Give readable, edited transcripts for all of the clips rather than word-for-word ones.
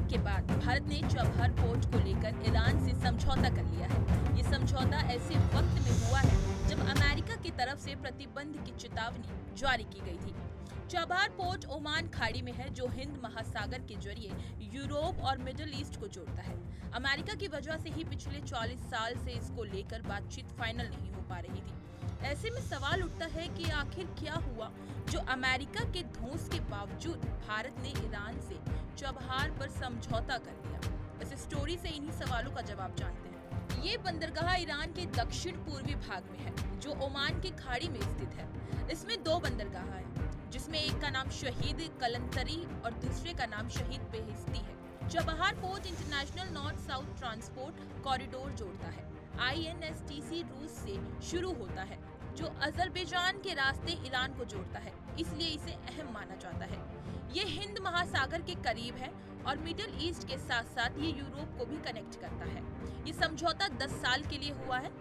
के बाद भारत ने चबहार पोर्ट को लेकर ईरान से समझौता कर लिया है। ये समझौता ऐसे वक्त में हुआ है जब अमेरिका की तरफ से प्रतिबंध की चेतावनी जारी की गई थी। चबहार पोर्ट ओमान खाड़ी में है, जो हिंद महासागर के जरिए यूरोप और मिडिल ईस्ट को जोड़ता है। अमेरिका की वजह से ही पिछले 40 साल से इसको लेकर बातचीत फाइनल नहीं हो पा रही थी। ऐसे में सवाल उठता है कि आखिर क्या हुआ जो अमेरिका के धौंस के बावजूद भारत ने ईरान से चबहार पर समझौता कर लिया। इस स्टोरी से इन्हीं सवालों का जवाब जानते हैं। ये बंदरगाह ईरान के दक्षिण पूर्वी भाग में है, जो ओमान की खाड़ी में स्थित है। इसमें 2 बंदरगाह हैं, जिसमें एक का नाम शहीद कलंतरी और दूसरे का नाम शहीद बेहिस्ती है। Chabahar port international north south transport corridor जोड़ता है। INSTC रूस से शुरू होता है, जो अजरबैजान के रास्ते ईरान को जोड़ता है, इसलिए इसे अहम माना जाता है। ये हिंद महासागर के करीब है और मिडिल ईस्ट के साथ साथ ये यूरोप को भी कनेक्ट करता है। ये समझौता 10 साल के लिए हुआ है।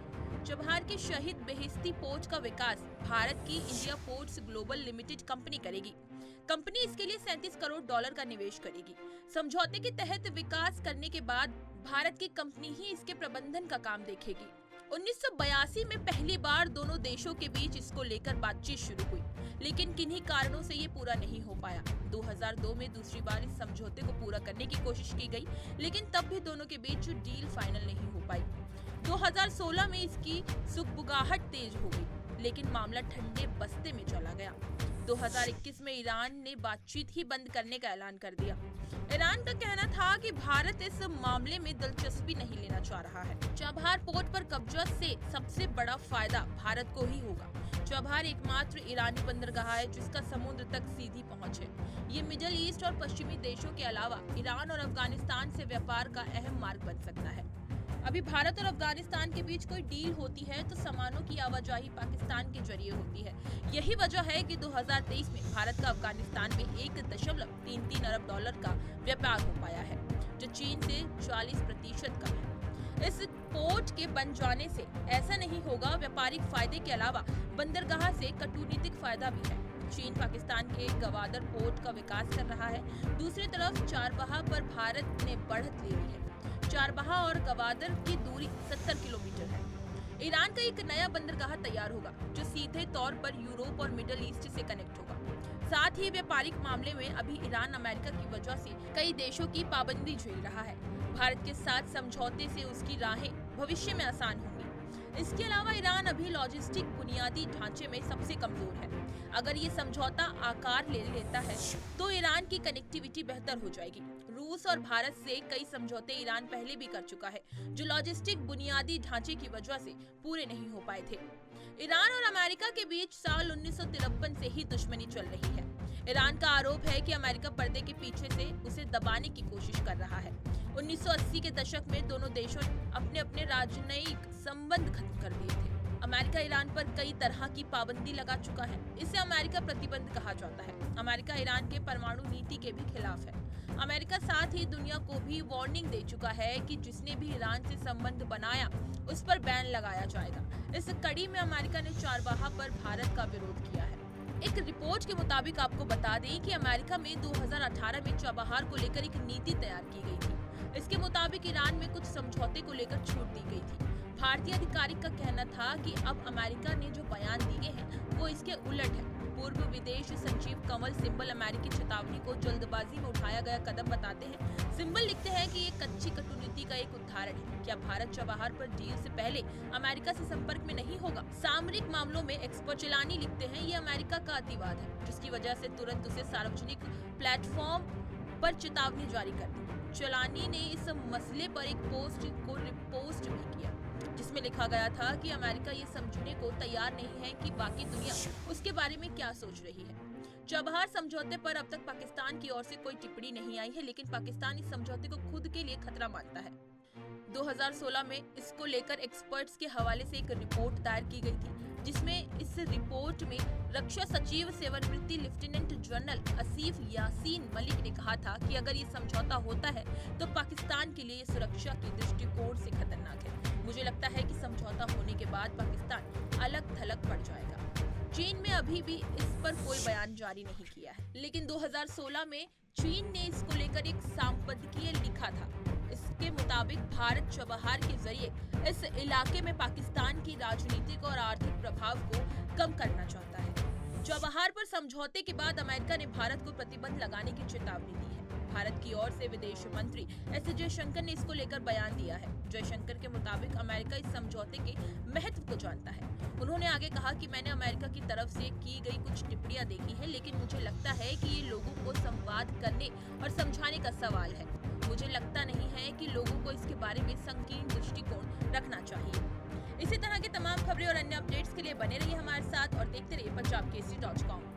चबहार के शहीद बेहिस्ती पोर्ट का विकास भारत की India ports global limited company करेगी। कंपनी इसके लिए $37 करोड़ का निवेश करेगी। समझौते के तहत विकास करने के बाद भारत की कंपनी ही इसके प्रबंधन का काम देखेगी। 1982 में पहली बार दोनों देशों के बीच इसको लेकर बातचीत शुरू हुई, लेकिन किन्हीं कारणों से ये पूरा नहीं हो पाया। 2002 में दूसरी बार इस समझौते को पूरा करने की कोशिश की गई, लेकिन तब भी दोनों के बीच डील फाइनल नहीं हो पाई। 2016 में इसकी सुगबुगाहट तेज हो गई, लेकिन मामला ठंडे बस्ते में चला गया। 2021 में ईरान ने बातचीत ही बंद करने का ऐलान कर दिया। ईरान का कहना था कि भारत इस मामले में दिलचस्पी नहीं लेना चाह रहा है। चबहार पोर्ट पर कब्जा से सबसे बड़ा फायदा भारत को ही होगा। चबहार एकमात्र ईरानी बंदरगाह है जिसका समुद्र तक सीधी पहुंच है। ये मिडिल ईस्ट और पश्चिमी देशों के अलावा ईरान और अफगानिस्तान से व्यापार का अहम मार्ग बन सकता है। अभी भारत और अफगानिस्तान के बीच कोई डील होती है तो सामानों की आवाजाही पाकिस्तान के जरिए होती है। यही वजह है कि 2023 में भारत का अफगानिस्तान में $1.33 अरब का व्यापार हो पाया है, जो चीन से 40% कम है। इस पोर्ट के बन जाने से ऐसा नहीं होगा, व्यापारिक फायदे के अलावा बंदरगाह से कूटनीतिक फायदा भी है। चीन पाकिस्तान के गवादर पोर्ट का विकास कर रहा है। दूसरी तरफ चारबाहा पर भारत ने बढ़त ले ली है। चारबाहा और गवादर की दूरी 70 किलोमीटर है। ईरान का एक नया बंदरगाह तैयार होगा, जो सीधे तौर पर यूरोप और मिडिल ईस्ट से कनेक्ट होगा। साथ ही व्यापारिक मामले में अभी ईरान अमेरिका की वजह से कई देशों की पाबंदी झेल रहा है। भारत के साथ समझौते से उसकी राहें भविष्य में आसान होंगी। इसके अलावा ईरान अभी लॉजिस्टिक बुनियादी ढांचे में सबसे कमजोर है। अगर ये समझौता आकार ले लेता है तो ईरान की कनेक्टिविटी बेहतर हो जाएगी। रूस और भारत से कई समझौते ईरान पहले भी कर चुका है, जो लॉजिस्टिक बुनियादी ढांचे की वजह से पूरे नहीं हो पाए थे। ईरान और अमेरिका के बीच साल 1953 से ही दुश्मनी चल रही है। ईरान का आरोप है कि अमेरिका पर्दे के पीछे से उसे दबाने की कोशिश कर रहा है। 1980 के दशक में दोनों देशों ने अपने अपने राजनयिक संबंध खत्म कर दिए थे। अमेरिका ईरान पर कई तरह की पाबंदी लगा चुका है। इसे अमेरिका प्रतिबंध कहा जाता है। अमेरिका ईरान के परमाणु नीति के भी खिलाफ है। अमेरिका साथ ही दुनिया को भी वार्निंग दे चुका है कि जिसने भी ईरान से संबंध बनाया उस पर बैन लगाया जाएगा। इस कड़ी में अमेरिका ने चारबाहा पर भारत का विरोध किया है। एक रिपोर्ट के मुताबिक आपको बता दें कि अमेरिका में 2018 में चबहार को लेकर एक नीति तैयार की गई थी। इसके मुताबिक ईरान में कुछ समझौते को लेकर छूट दी गई थी। भारतीय अधिकारी का कहना था कि अब अमेरिका ने जो बयान दिए हैं वो इसके उलट है। पूर्व विदेश सचिव कमल सिब्बल अमेरिकी चेतावनी को जल्दबाजी में उठाया गया कदम बताते हैं। सिब्बल लिखते हैं कि ये कच्ची कटुनीति का एक उदाहरण है। क्या भारत चबहार पर डील से पहले अमेरिका से संपर्क में नहीं होगा? सामरिक मामलों में एक्सपर्ट चलानी लिखते हैं, ये अमेरिका का अतिवाद है, जिसकी वजह से तुरंत उसे सार्वजनिक प्लेटफॉर्म पर चेतावनी जारी कर दी। चलानी ने इस मसले पर एक पोस्ट को रिपोस्ट भी किया, जिसमें लिखा गया था कि अमेरिका ये समझने को तैयार नहीं है कि बाकी दुनिया उसके बारे में क्या सोच रही है। चबहार समझौते पर अब तक पाकिस्तान की ओर से कोई टिप्पणी नहीं आई है, लेकिन पाकिस्तान इस समझौते को खुद के लिए खतरा मानता है। 2016 में इसको लेकर एक्सपर्ट्स के हवाले से एक रिपोर्ट दायर की गई थी, जिसमें इस रिपोर्ट में रक्षा सचिव सेवानिवृत्त लेफ्टिनेंट जनरल आसिफ यासीन मलिक ने कहा था कि अगर ये समझौता होता है तो पाकिस्तान के लिए सुरक्षा के दृष्टिकोण से खतरनाक है। मुझे लगता है कि समझौता होने के बाद पाकिस्तान अलग थलग पड़ जाएगा। चीन में अभी भी इस पर कोई बयान जारी नहीं किया है, लेकिन 2016 में चीन ने इसको लेकर एक संपादकीय लिखा था। इसके मुताबिक भारत चबहार के जरिए इस इलाके में पाकिस्तान की राजनीतिक और आर्थिक प्रभाव को कम करना चाहता है। चबहार पर समझौते के बाद अमेरिका ने भारत को प्रतिबंध लगाने की चेतावनी दी है। भारत की ओर से विदेश मंत्री एस जयशंकर ने इसको लेकर बयान दिया है। जयशंकर के मुताबिक अमेरिका इस समझौते के महत्व को जानता है। उन्होंने आगे कहा कि मैंने अमेरिका की तरफ से की गई कुछ टिप्पणियां देखी है, लेकिन मुझे लगता है कि ये लोगों को संवाद करने और समझाने का सवाल है। मुझे लगता नहीं है कि लोगों को इसके बारे में संकीर्ण दृष्टिकोण रखना चाहिए। इसी तरह की तमाम खबरें और अन्य अपडेट्स के लिए बने रहिए हमारे साथ और देखते रहिए punjabkesari.com।